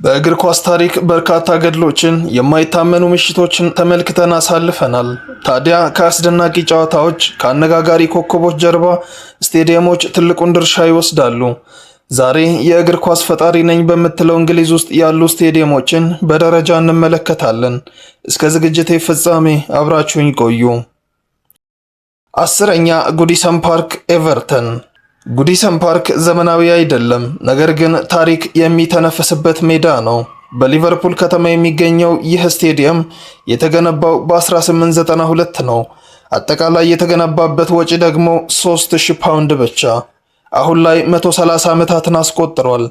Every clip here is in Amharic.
በእግር ኳስ ታሪክ በርካታ ገድሎችን፣ የማይታመኑ ምሽቶችን ተመልክተን አሳልፈናል። ታዲያ ከአስደናቂ ጨዋታዎች፣ ከአነጋጋሪ ኮከቦች ጀርባ ስቴዲየሞች ትልቁን ድርሻ ይወስዳሉ። ዛሬ የእግር ኳስ ፈጣሪ ነኝ በምትለው እንግሊዝ ውስጥ ያሉ ስቴዲየሞችን በደረጃ እንመለከታለን። እስከ ዝግጅቴ ፍጻሜ አብራችሁኝ ቆዩ። 10ኛ ጉዲሰን ፓርክ ኤቨርተን። ጉዲሰን ፓርክ ዘመናዊ አይደለም፣ ነገር ግን ታሪክ የሚተነፍስበት ሜዳ ነው። በሊቨርፑል ከተማ የሚገኘው ይህ ስቴዲየም የተገነባው በ1892 ነው። አጠቃላይ የተገነባበት ወጪ ደግሞ 3000 ፓውንድ ብቻ። አሁን ላይ 130 ዓመታትን አስቆጥሯል።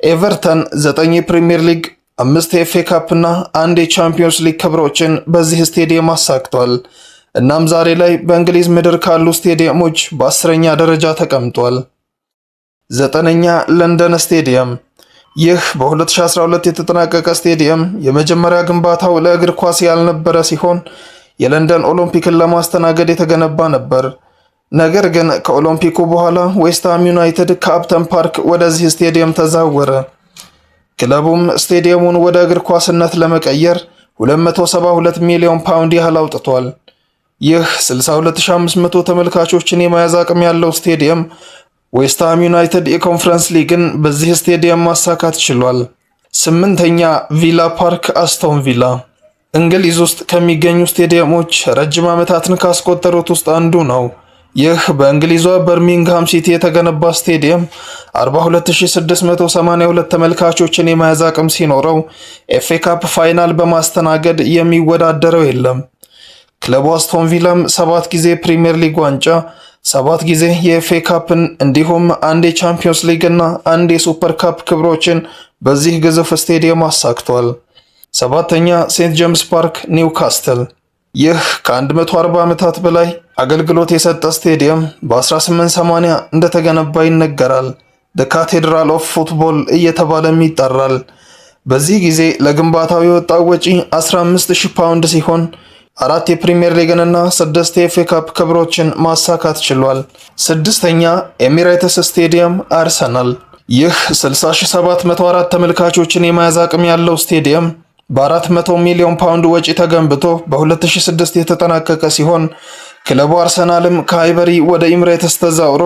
ኤቨርተን 9 የፕሪሚየር ሊግ፣ 5 የኤፍኤ ካፕ እና 1 የቻምፒዮንስ ሊግ ክብሮችን በዚህ ስቴዲየም አሳክቷል። እናም ዛሬ ላይ በእንግሊዝ ምድር ካሉ ስቴዲየሞች በ10ኛ ደረጃ ተቀምጧል። 9ኛ ለንደን ስቴዲየም። ይህ በ2012 የተጠናቀቀ ስቴዲየም የመጀመሪያ ግንባታው ለእግር ኳስ ያልነበረ ሲሆን የለንደን ኦሎምፒክን ለማስተናገድ የተገነባ ነበር። ነገር ግን ከኦሎምፒኩ በኋላ ዌስትሃም ዩናይትድ ከአፕተን ፓርክ ወደዚህ ስቴዲየም ተዛወረ። ክለቡም ስቴዲየሙን ወደ እግር ኳስነት ለመቀየር 272 ሚሊዮን ፓውንድ ያህል አውጥቷል። ይህ 62500 ተመልካቾችን የመያዝ አቅም ያለው ስቴዲየም ዌስትሃም ዩናይትድ የኮንፈረንስ ሊግን በዚህ ስቴዲየም ማሳካት ችሏል። 8ኛ ቪላ ፓርክ አስቶን ቪላ። እንግሊዝ ውስጥ ከሚገኙ ስቴዲየሞች ረጅም ዓመታትን ካስቆጠሩት ውስጥ አንዱ ነው። ይህ በእንግሊዟ በርሚንግሃም ሲቲ የተገነባ ስቴዲየም 42682 ተመልካቾችን የመያዝ አቅም ሲኖረው ኤፍኤ ካፕ ፋይናል በማስተናገድ የሚወዳደረው የለም። ክለቡ አስቶን ቪላም 7 ጊዜ ፕሪሚየር ሊግ ዋንጫ፣ 7 ጊዜ የኤፍኤ ካፕን እንዲሁም 1 የቻምፒዮንስ ሊግ እና 1 የሱፐር ካፕ ክብሮችን በዚህ ግዙፍ ስቴዲየም አሳክቷል። 7ኛ ሴንት ጄምስ ፓርክ ኒውካስትል። ይህ ከ140 ዓመታት በላይ አገልግሎት የሰጠ ስቴዲየም በ1880 እንደተገነባ ይነገራል። ደ ካቴድራል ኦፍ ፉትቦል እየተባለም ይጠራል። በዚህ ጊዜ ለግንባታው የወጣው ወጪ 15000 ፓውንድ ሲሆን 4 የፕሪሚየር ሊግንና 6 የኤፍኤ ካፕ ክብሮችን ማሳካት ችሏል። 6ኛ ኤሚሬትስ ስቴዲየም አርሰናል። ይህ 60704 ተመልካቾችን የመያዝ አቅም ያለው ስቴዲየም በ400 ሚሊዮን ፓውንድ ወጪ ተገንብቶ በ2006 የተጠናቀቀ ሲሆን ክለቡ አርሰናልም ከሃይበሪ ወደ ኤሚሬትስ ተዛውሮ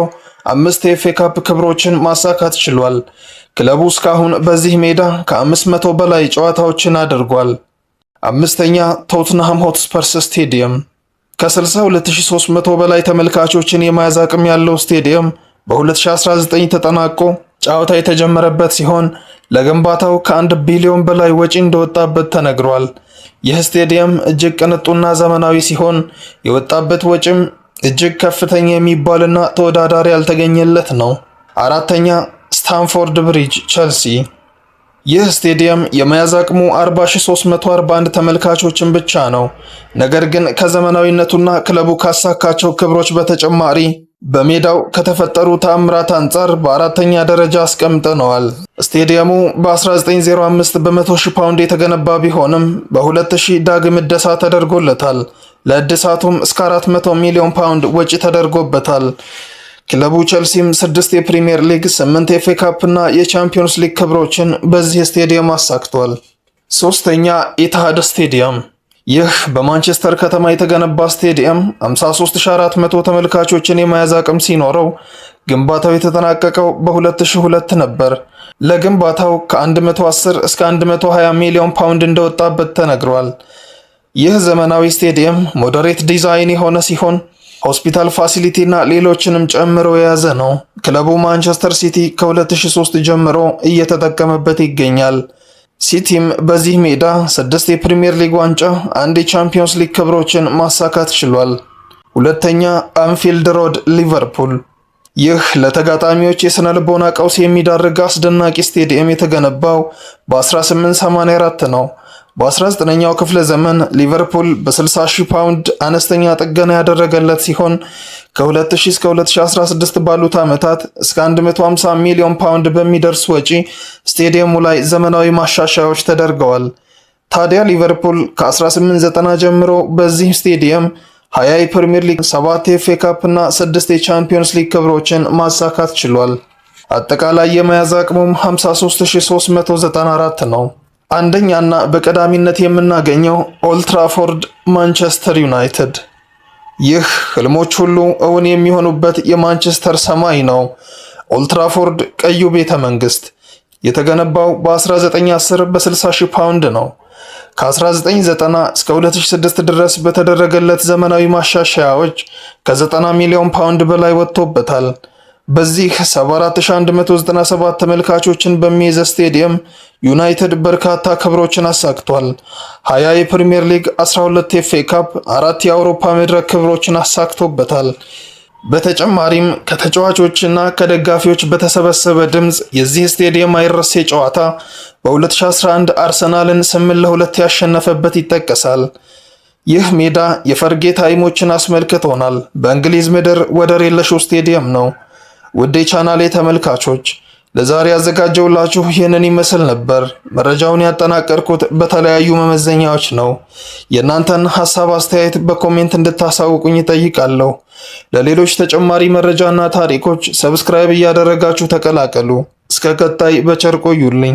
5 የኤፍኤ ካፕ ክብሮችን ማሳካት ችሏል። ክለቡ እስካሁን በዚህ ሜዳ ከ500 በላይ ጨዋታዎችን አድርጓል። 5ኛ ቶትንሃም ሆትስፐርስ ስቴዲየም። ከ62300 በላይ ተመልካቾችን የመያዝ አቅም ያለው ስቴዲየም በ2019 ተጠናቆ ጨዋታ የተጀመረበት ሲሆን ለግንባታው ከ1 ቢሊዮን በላይ ወጪ እንደወጣበት ተነግሯል። ይህ ስቴዲየም እጅግ ቅንጡና ዘመናዊ ሲሆን የወጣበት ወጪም እጅግ ከፍተኛ የሚባልና ተወዳዳሪ ያልተገኘለት ነው። 4ኛ ስታንፎርድ ብሪጅ ቸልሲ። ይህ ስቴዲየም የመያዝ አቅሙ 40341 ተመልካቾችን ብቻ ነው። ነገር ግን ከዘመናዊነቱና ክለቡ ካሳካቸው ክብሮች በተጨማሪ በሜዳው ከተፈጠሩ ተአምራት አንጻር በ4ኛ ደረጃ አስቀምጠነዋል። ስቴዲየሙ በ1905 በ100,000 ፓውንድ የተገነባ ቢሆንም በ2000 ዳግም እደሳ ተደርጎለታል። ለእድሳቱም እስከ 400 ሚሊዮን ፓውንድ ወጪ ተደርጎበታል። ክለቡ ቸልሲም 6 የፕሪሚየር ሊግ፣ 8 የኤፍኤ ካፕ እና የቻምፒዮንስ ሊግ ክብሮችን በዚህ ስቴዲየም አሳክቷል። 3ኛ ኢትሃድ ስቴዲየም። ይህ በማንቸስተር ከተማ የተገነባ ስቴዲየም 53400 ተመልካቾችን የመያዝ አቅም ሲኖረው ግንባታው የተጠናቀቀው በ2002 ነበር። ለግንባታው ከ110 እስከ 120 ሚሊዮን ፓውንድ እንደወጣበት ተነግሯል። ይህ ዘመናዊ ስቴዲየም ሞደሬት ዲዛይን የሆነ ሲሆን ሆስፒታል ፋሲሊቲ እና ሌሎችንም ጨምሮ የያዘ ነው። ክለቡ ማንቸስተር ሲቲ ከ2003 ጀምሮ እየተጠቀመበት ይገኛል። ሲቲም በዚህ ሜዳ 6 የፕሪሚየር ሊግ ዋንጫ፣ 1 የቻምፒዮንስ ሊግ ክብሮችን ማሳካት ችሏል። 2ኛ አንፊልድ ሮድ ሊቨርፑል። ይህ ለተጋጣሚዎች የስነ ልቦና ቀውስ የሚዳርግ አስደናቂ ስቴዲየም የተገነባው በ1884 ነው። በ19ኛው ክፍለ ዘመን ሊቨርፑል በ60,000 ፓውንድ አነስተኛ ጥገና ያደረገለት ሲሆን ከ2000 እስከ 2016 ባሉት ዓመታት እስከ 150 ሚሊዮን ፓውንድ በሚደርስ ወጪ ስቴዲየሙ ላይ ዘመናዊ ማሻሻያዎች ተደርገዋል። ታዲያ ሊቨርፑል ከ1890 ጀምሮ በዚህ ስቴዲየም 20 የፕሪሚየር ሊግ፣ 7 የኤፍኤ ካፕ እና 6 የቻምፒዮንስ ሊግ ክብሮችን ማሳካት ችሏል። አጠቃላይ የመያዝ አቅሙም 53394 ነው። አንደኛና በቀዳሚነት የምናገኘው ኦልድ ትራፎርድ ማንቸስተር ዩናይትድ። ይህ ህልሞች ሁሉ እውን የሚሆኑበት የማንቸስተር ሰማይ ነው። ኦልድ ትራፎርድ ቀዩ ቤተ መንግስት የተገነባው በ1910 በ60,000 ፓውንድ ነው። ከ1990 እስከ 2006 ድረስ በተደረገለት ዘመናዊ ማሻሻያዎች ከ90 ሚሊዮን ፓውንድ በላይ ወጥቶበታል። በዚህ 74197 ተመልካቾችን በሚይዝ ስቴዲየም ዩናይትድ በርካታ ክብሮችን አሳክቷል። 20 የፕሪሚየር ሊግ፣ 12 የኤፍኤ ካፕ፣ 4 የአውሮፓ መድረክ ክብሮችን አሳክቶበታል። በተጨማሪም ከተጫዋቾችና ከደጋፊዎች በተሰበሰበ ድምፅ የዚህ ስቴዲየም አይረሴ ጨዋታ በ2011 አርሰናልን 8-2 ያሸነፈበት ይጠቀሳል። ይህ ሜዳ የፈርጌ ታይሞችን አስመልክቶናል። በእንግሊዝ ምድር ወደር የለሹ ስቴዲየም ነው። ውድ የቻናሌ ተመልካቾች ለዛሬ ያዘጋጀውላችሁ ይህንን ይመስል ነበር። መረጃውን ያጠናቀርኩት በተለያዩ መመዘኛዎች ነው። የእናንተን ሀሳብ አስተያየት በኮሜንት እንድታሳውቁኝ እጠይቃለሁ። ለሌሎች ተጨማሪ መረጃና ታሪኮች ሰብስክራይብ እያደረጋችሁ ተቀላቀሉ። እስከ ቀጣይ በቸር ቆዩልኝ።